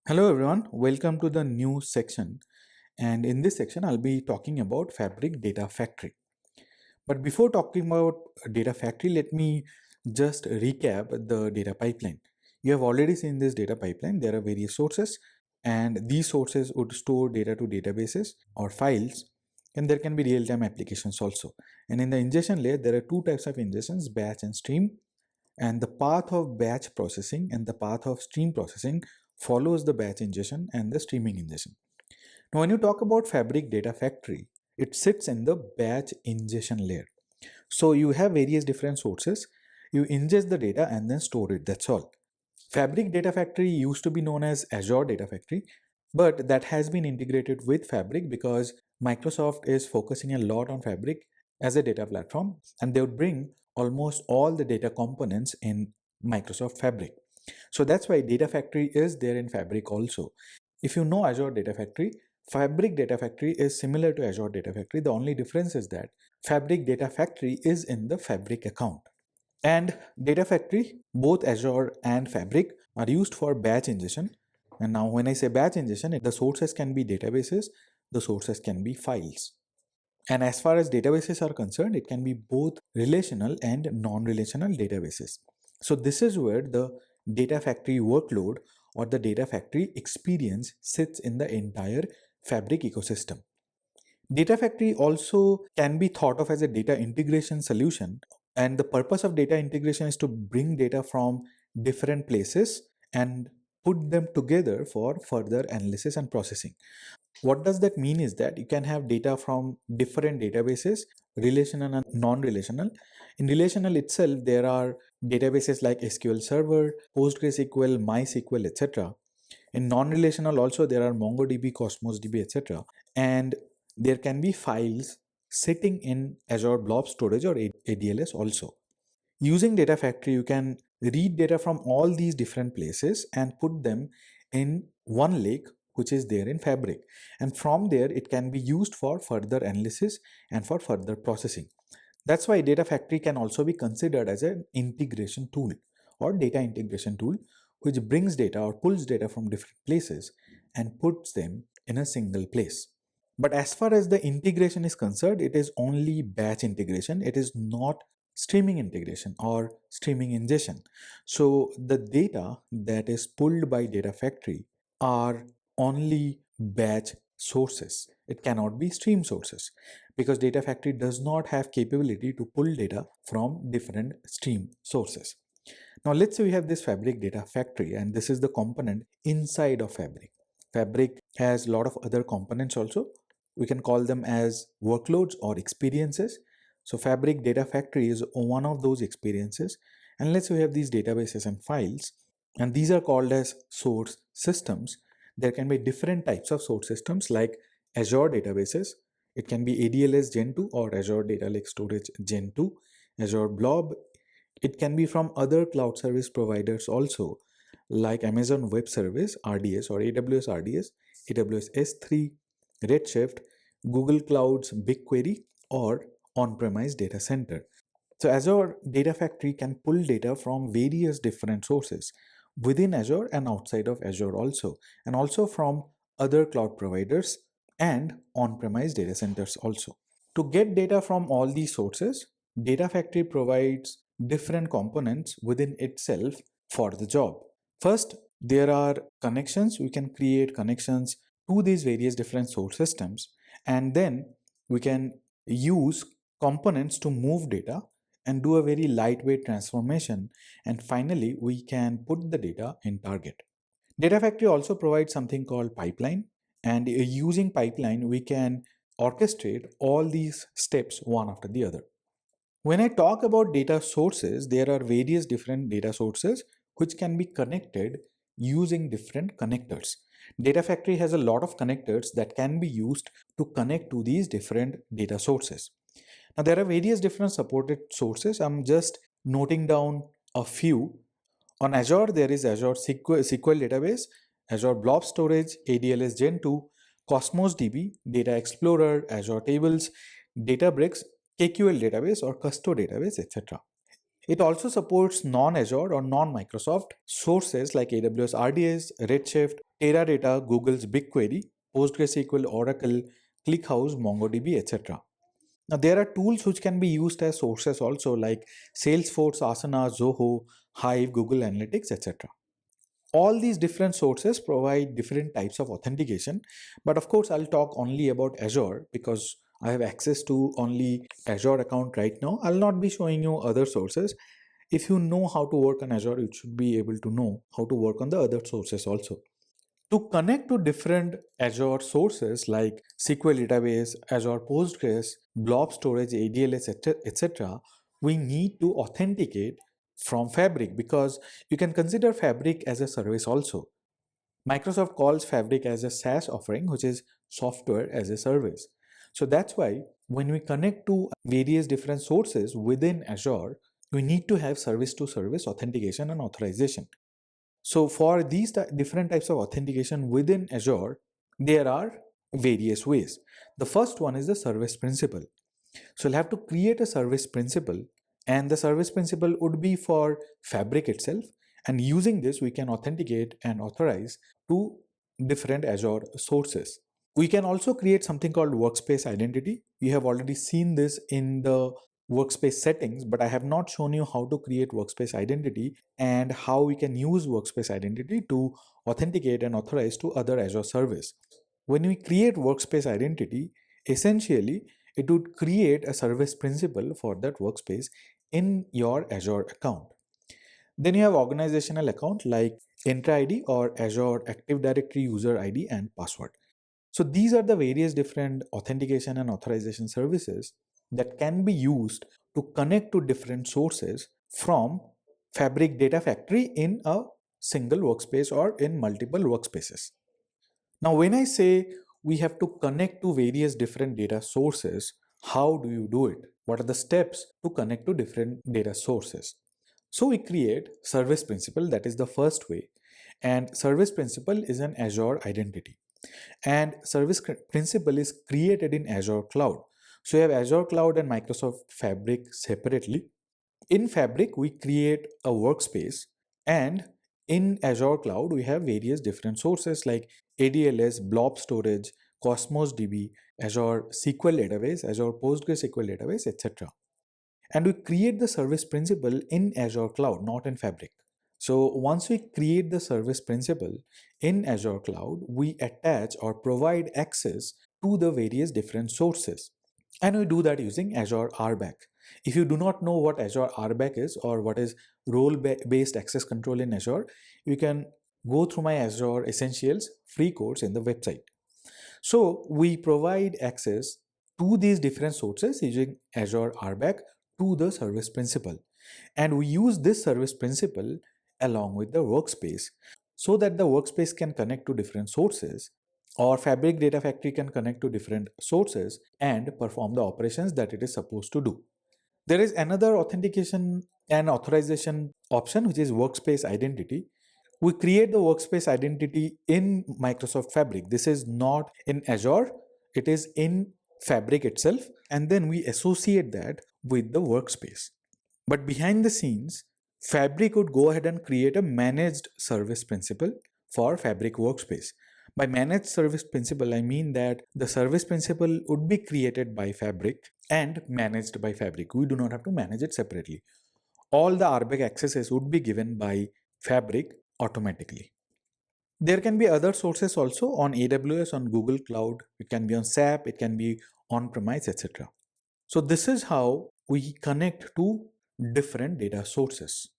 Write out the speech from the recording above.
Hello everyone, welcome to the new section. And in this section, I'll be talking about Fabric Data Factory. But before talking about Data Factory, let me just recap the data pipeline. You have already seen this data pipeline. There are various sources, and these sources would store data to databases or files, and there can be real-time applications also. And in the ingestion layer, there are two types of ingestions, batch and stream. And the path of batch processing and the path of stream processing follows the batch ingestion and the streaming ingestion. Now, when you talk about Fabric Data Factory, it sits in the batch ingestion layer. So you have various different sources. You ingest the data and then store it. That's all. Fabric Data Factory used to be known as Azure Data Factory, but that has been integrated with Fabric because Microsoft is focusing a lot on Fabric as a data platform, and they would bring almost all the data components in Microsoft Fabric. So that's why Data Factory is there in Fabric also. If you know Azure Data Factory, Fabric Data Factory is similar to Azure Data Factory. The only difference is that Fabric Data Factory is in the Fabric account. And Data Factory, both Azure and Fabric are used for batch ingestion. And now when I say batch ingestion, the sources can be databases, the sources can be files. And as far as databases are concerned, it can be both relational and non-relational databases. So this is where the Data Factory workload or the Data Factory experience sits in the entire Fabric ecosystem. Data Factory also can be thought of as a data integration solution, and the purpose of data integration is to bring data from different places and put them together for further analysis and processing. What does that mean is that you can have data from different databases, relational and non-relational. In relational itself, there are databases like SQL Server, PostgreSQL, MySQL, etc. In non-relational also, there are MongoDB, Cosmos DB, etc. And there can be files sitting in Azure Blob Storage or ADLS also. Using Data Factory, you can read data from all these different places and put them in one lake which is there in Fabric. And from there, it can be used for further analysis and for further processing. That's why Data Factory can also be considered as an integration tool or data integration tool, which brings data or pulls data from different places and puts them in a single place. But as far as the integration is concerned, it is only batch integration. It is not streaming integration or streaming ingestion. So the data that is pulled by Data Factory are only batch sources. It cannot be stream sources because Data Factory does not have capability to pull data from different stream sources. Now let's say we have this Fabric Data Factory, and this is the component inside of Fabric. Fabric has a lot of other components also. We can call them as workloads or experiences. So Fabric Data Factory is one of those experiences. And let's say we have these databases and files, and these are called as source systems. There can be different types of source systems like Azure databases. It can be ADLS Gen 2 or Azure Data Lake Storage Gen 2, Azure Blob. It can be from other cloud service providers also, like Amazon Web Service, RDS, or AWS RDS, AWS S3, Redshift, Google Cloud's BigQuery, or on-premise data center. So Azure Data Factory can pull data from various different sources within Azure and outside of Azure also, and also from other cloud providers and on-premise data centers also. To get data from all these sources, Data Factory provides different components within itself for the job. First, there are connections. We can create connections to these various different source systems, and then we can use components to move data and do a very lightweight transformation, and finally we can put the data in target. Data Factory also provides something called pipeline, and using pipeline we can orchestrate all these steps one after the other. When I talk about data sources, there are various different data sources which can be connected using different connectors. Data Factory has a lot of connectors that can be used to connect to these different data sources. Now, there are various different supported sources. I'm just noting down a few. On Azure, there is Azure SQL Database, Azure Blob Storage, ADLS Gen 2, Cosmos DB, Data Explorer, Azure Tables, Databricks, KQL Database or Custo Database, etc. It also supports non-Azure or non-Microsoft sources like AWS RDS, Redshift, Teradata, Google's BigQuery, PostgreSQL, Oracle, ClickHouse, MongoDB, etc. Now, there are tools which can be used as sources also, like Salesforce, Asana, Zoho, Hive, Google Analytics, etc. All these different sources provide different types of authentication, but of course, I'll talk only about Azure because I have access to only Azure account right now. I'll not be showing you other sources. If you know how to work on Azure, you should be able to know how to work on the other sources also. To connect to different Azure sources like SQL database, Azure Postgres, blob storage, ADLS, etc., we need to authenticate from Fabric because you can consider Fabric as a service also. Microsoft calls Fabric as a SaaS offering, which is software as a service. So that's why when we connect to various different sources within Azure, we need to have service to service authentication and authorization. So for these different types of authentication within Azure, there are various ways. The first one is the service principal. So you'll have to create a service principal, and the service principal would be for Fabric itself. And using this, we can authenticate and authorize to different Azure sources. We can also create something called workspace identity. We have already seen this in the workspace settings, but I have not shown you how to create workspace identity and how we can use workspace identity to authenticate and authorize to other Azure service. When we create workspace identity, essentially it would create a service principal for that workspace in your Azure account. Then you have organizational account like Entra ID or Azure Active Directory user ID and password. So these are the various different authentication and authorization services that can be used to connect to different sources from Fabric Data Factory in a single workspace or in multiple workspaces. Now, when I say we have to connect to various different data sources, how do you do it? What are the steps to connect to different data sources? So we create service principal, that is the first way. And service principal is an Azure identity. And service principal is created in Azure Cloud. So you have Azure Cloud and Microsoft Fabric separately. In Fabric, we create a workspace, and in Azure Cloud, we have various different sources like ADLS, blob storage, Cosmos DB, Azure SQL database, Azure PostgreSQL database, etc. And we create the service principal in Azure Cloud, not in Fabric. So once we create the service principal in Azure Cloud, we attach or provide access to the various different sources. And we do that using Azure RBAC. If you do not know what Azure RBAC is or what is role-based access control in Azure, you can go through my Azure Essentials free course in the website. So we provide access to these different sources using Azure RBAC to the service principal. And we use this service principal along with the workspace so that the workspace can connect to different sources, or Fabric Data Factory can connect to different sources and perform the operations that it is supposed to do. There is another authentication and authorization option, which is workspace identity. We create the workspace identity in Microsoft Fabric. This is not in Azure, it is in Fabric itself, and then we associate that with the workspace. But behind the scenes, Fabric would go ahead and create a managed service principal for Fabric Workspace. By managed service principal, I mean that the service principal would be created by Fabric and managed by Fabric. We do not have to manage it separately. All the RBAC accesses would be given by Fabric automatically. There can be other sources also on AWS, on Google Cloud. It can be on SAP, it can be on-premise, etc. So this is how we connect to different data sources.